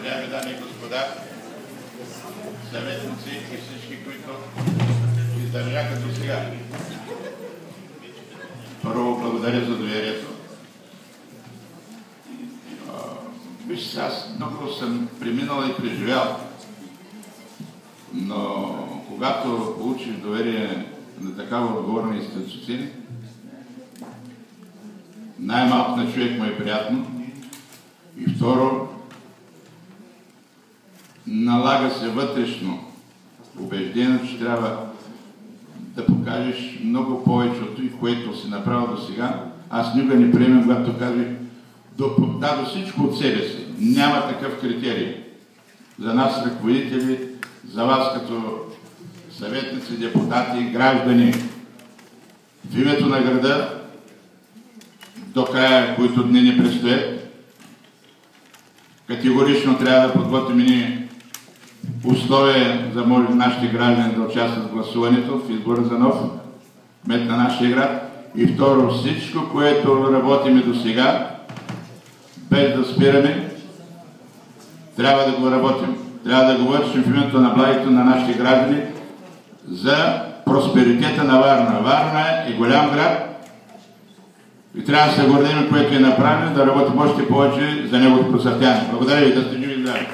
Уважаеми дами и господа, съветници и всички, които издържаха до сега. Първо, благодаря за доверието. Вижте, аз много съм преминал и преживял, но когато получих доверие на такава отговорна институция, най-малко на човек му е приятно и второ, налага се вътрешно убеждение, че трябва да покажеш много повече от това, което си направил до сега. Аз никога не приемам, когато кажеш да всичко от себе си. Няма такъв критерий. За нас ръководители, за вас като съветници, депутати, граждани, в името на града, до края, които дни ни предстоят, категорично трябва да подготвим и условия за може нашите граждани да участват в гласуването, в избора за нов кмет на нашия град. И второ, всичко, което работиме до сега, без да спираме, трябва да го работим. Трябва да го вършим в името на благото на нашите граждани за просперитета на Варна. Варна е голям град и трябва да се гордим, което е направено, да работим още повече за неговото процъфтяване. Благодаря ви, да сте живи и здрави.